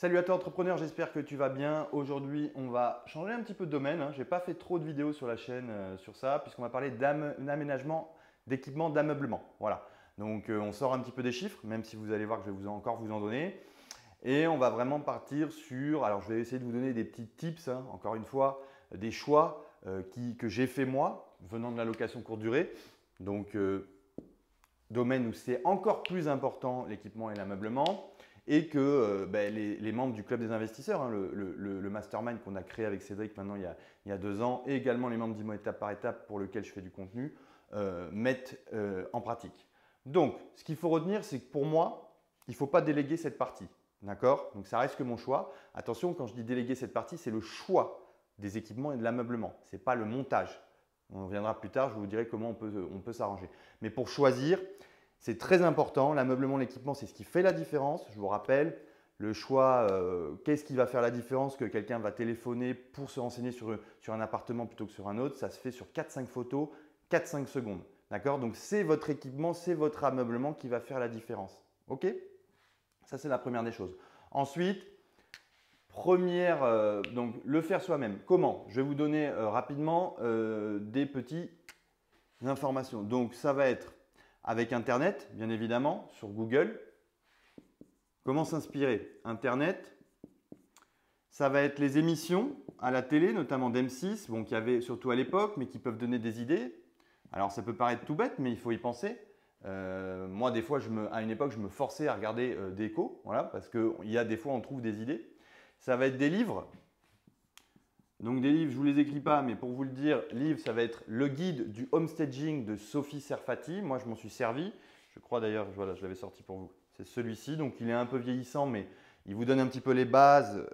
Salut à toi entrepreneur, j'espère que tu vas bien. Aujourd'hui, on va changer un petit peu de domaine. Je n'ai pas fait trop de vidéos sur la chaîne sur ça, puisqu'on va parler d'aménagement, d'équipement, d'ameublement. Voilà. Donc, on sort un petit peu des chiffres, même si vous allez voir que je vais encore vous en donner. Et on va vraiment partir sur, alors je vais essayer de vous donner des petits tips, encore une fois, des choix que j'ai fait moi, venant de la location courte durée. Donc, domaine où c'est encore plus important l'équipement et l'ameublement et que les membres du club des investisseurs, le mastermind qu'on a créé avec Cédric maintenant il y a 2 ans et également les membres d'Imo étape par étape pour lequel je fais du contenu, mettent en pratique. Donc, ce qu'il faut retenir, c'est que pour moi, il ne faut pas déléguer cette partie. D'accord? Donc, ça reste que mon choix. Attention, quand je dis déléguer cette partie, c'est le choix des équipements et de l'ameublement. Ce n'est pas le montage. On reviendra plus tard, je vous dirai comment on peut s'arranger. Mais pour choisir, c'est très important. L'ameublement, l'équipement, c'est ce qui fait la différence. Je vous rappelle, le choix, qu'est-ce qui va faire la différence que quelqu'un va téléphoner pour se renseigner sur un appartement plutôt que sur un autre. Ça se fait sur 4-5 photos, 4-5 secondes. D'accord? Donc, c'est votre équipement, c'est votre ameublement qui va faire la différence. OK? Ça, c'est la première des choses. Ensuite, donc le faire soi-même. Comment? Je vais vous donner rapidement des petites informations. Donc, ça va être avec Internet, bien évidemment, sur Google. Comment s'inspirer? Internet. Ça va être les émissions à la télé, notamment d'M6, bon, qu'il y avait surtout à l'époque, mais qui peuvent donner des idées. Alors, ça peut paraître tout bête, mais il faut y penser. Moi, des fois, à une époque, je me forçais à regarder des échos, voilà, parce qu'il y a des fois, on trouve des idées. Ça va être des livres. Donc des livres, je ne vous les écris pas, mais pour vous le dire, livre, ça va être le guide du homestaging de Sophie Serfati. Moi, je m'en suis servi. Je crois d'ailleurs, voilà, je l'avais sorti pour vous. C'est celui-ci. Donc il est un peu vieillissant, mais il vous donne un petit peu les bases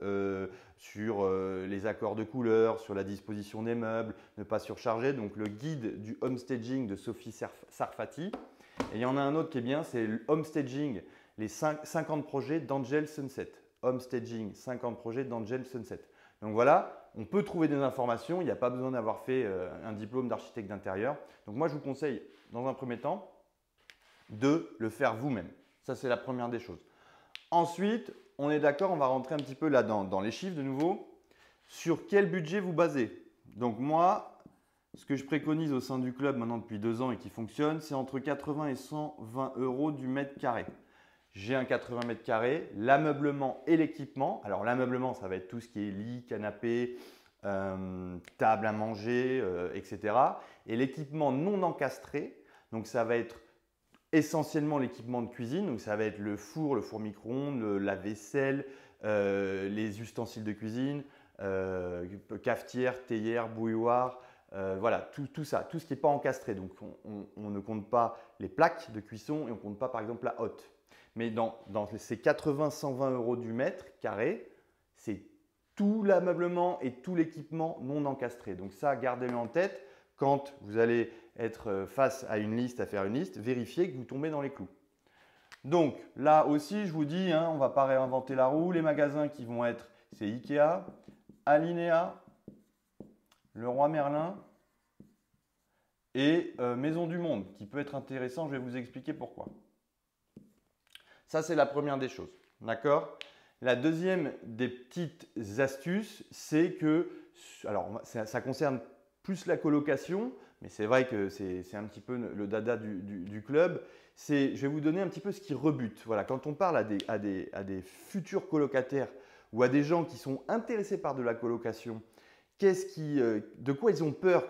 sur les accords de couleurs, sur la disposition des meubles, ne pas surcharger. Donc le guide du homestaging de Sophie Serfati. Et il y en a un autre qui est bien, c'est le homestaging, les 50 projets d'Angel Sunset. Homestaging, 50 projets d'Angel Sunset. Donc voilà, on peut trouver des informations, il n'y a pas besoin d'avoir fait un diplôme d'architecte d'intérieur. Donc moi, je vous conseille, dans un premier temps, de le faire vous-même. Ça, c'est la première des choses. Ensuite, on est d'accord, on va rentrer un petit peu là dans les chiffres de nouveau. Sur quel budget vous basez? Donc moi, ce que je préconise au sein du club maintenant depuis 2 ans et qui fonctionne, c'est entre 80 et 120 euros du mètre carré. J'ai un 80 mètres carrés, l'ameublement et l'équipement. Alors l'ameublement, ça va être tout ce qui est lit, canapé, table à manger, etc. Et l'équipement non encastré, donc ça va être essentiellement l'équipement de cuisine. Donc ça va être le four micro-ondes, la vaisselle, les ustensiles de cuisine, cafetière, théière, bouilloire. Voilà, tout ça, tout ce qui n'est pas encastré. Donc on ne compte pas les plaques de cuisson et on ne compte pas par exemple la hotte. Mais dans ces 80-120 euros du mètre carré, c'est tout l'ameublement et tout l'équipement non encastré. Donc ça, gardez-le en tête. Quand vous allez être face à une liste, à faire une liste, vérifiez que vous tombez dans les clous. Donc là aussi, je vous dis, on ne va pas réinventer la roue. Les magasins qui vont être, c'est Ikea, Alinea, Leroy Merlin et Maison du Monde, qui peut être intéressant. Je vais vous expliquer pourquoi. Ça, c'est la première des choses. D'accord? La deuxième des petites astuces, c'est que, alors ça concerne plus la colocation, mais c'est vrai que c'est un petit peu le dada du club. Je vais vous donner un petit peu ce qui rebute. Voilà, quand on parle à des futurs colocataires ou à des gens qui sont intéressés par de la colocation, de quoi ils ont peur,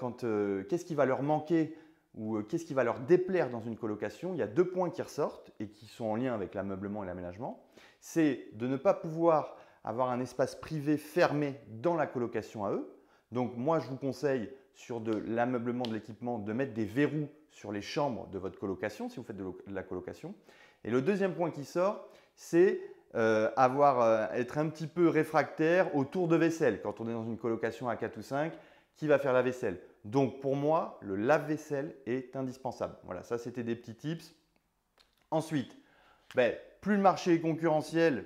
qu'est-ce qui va leur manquer ou qu'est-ce qui va leur déplaire dans une colocation? Il y a 2 points qui ressortent et qui sont en lien avec l'ameublement et l'aménagement. C'est de ne pas pouvoir avoir un espace privé fermé dans la colocation à eux. Donc moi, je vous conseille sur de l'ameublement de l'équipement de mettre des verrous sur les chambres de votre colocation si vous faites de la colocation. Et le deuxième point qui sort, c'est être un petit peu réfractaire au tour de vaisselle. Quand on est dans une colocation à 4 ou 5, qui va faire la vaisselle? Donc pour moi, le lave-vaisselle est indispensable. Voilà, ça c'était des petits tips. Ensuite, plus le marché est concurrentiel,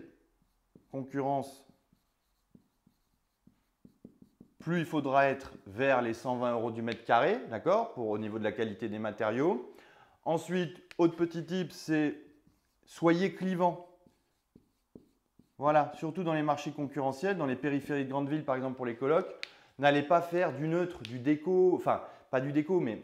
plus il faudra être vers les 120 euros du mètre carré, d'accord, au niveau de la qualité des matériaux. Ensuite, autre petit tip, c'est soyez clivant. Voilà, surtout dans les marchés concurrentiels, dans les périphéries de grandes villes, par exemple pour les colocs, n'allez pas faire du neutre, du déco, enfin pas du déco, mais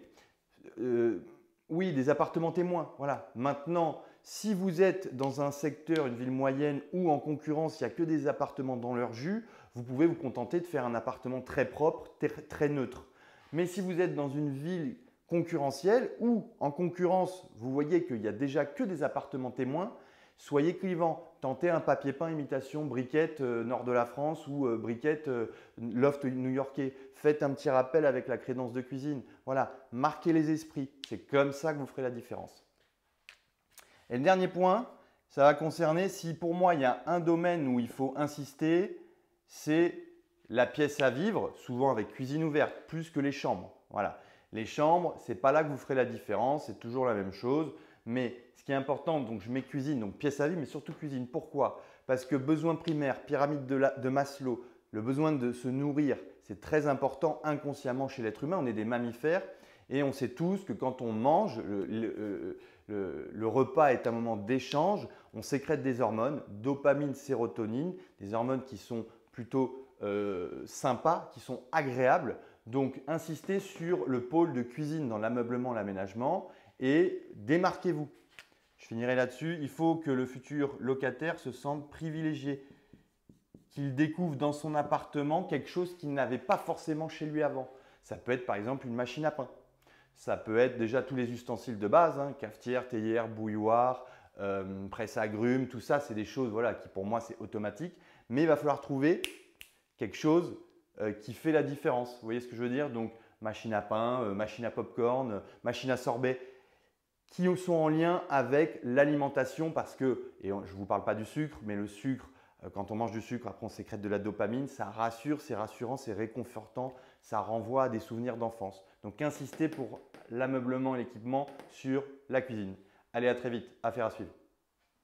oui, des appartements témoins. Voilà. Maintenant, si vous êtes dans un secteur, une ville moyenne où en concurrence, il n'y a que des appartements dans leur jus, vous pouvez vous contenter de faire un appartement très propre, très neutre. Mais si vous êtes dans une ville concurrentielle où en concurrence, vous voyez qu'il n'y a déjà que des appartements témoins, soyez clivant. Tentez un papier peint imitation briquette nord de la France ou briquette loft new-yorkais. Faites un petit rappel avec la crédence de cuisine. Voilà, marquez les esprits. C'est comme ça que vous ferez la différence. Et le dernier point, ça va concerner si pour moi il y a un domaine où il faut insister, c'est la pièce à vivre, souvent avec cuisine ouverte, plus que les chambres. Voilà. Les chambres, ce n'est pas là que vous ferez la différence, c'est toujours la même chose. Mais ce qui est important, donc je mets cuisine, donc pièce à vivre, mais surtout cuisine. Pourquoi? Parce que besoin primaire, pyramide de Maslow, le besoin de se nourrir, c'est très important inconsciemment chez l'être humain. On est des mammifères et on sait tous que quand on mange, le repas est un moment d'échange, on sécrète des hormones, dopamine, sérotonine, des hormones qui sont plutôt sympas, qui sont agréables. Donc, insistez sur le pôle de cuisine dans l'ameublement, l'aménagement et démarquez-vous. Je finirai là-dessus. Il faut que le futur locataire se sente privilégié, qu'il découvre dans son appartement quelque chose qu'il n'avait pas forcément chez lui avant. Ça peut être par exemple une machine à pain. Ça peut être déjà tous les ustensiles de base, hein, cafetière, théière, bouilloire, presse à agrumes, tout ça, c'est des choses voilà, qui pour moi c'est automatique. Mais il va falloir trouver quelque chose qui fait la différence. Vous voyez ce que je veux dire? Donc, machine à pain, machine à popcorn, machine à sorbet, qui sont en lien avec l'alimentation parce que, et je ne vous parle pas du sucre, mais le sucre, quand on mange du sucre, après on sécrète de la dopamine, ça rassure, c'est rassurant, c'est réconfortant, ça renvoie à des souvenirs d'enfance. Donc, insistez pour l'ameublement et l'équipement sur la cuisine. Allez, à très vite, affaire à suivre.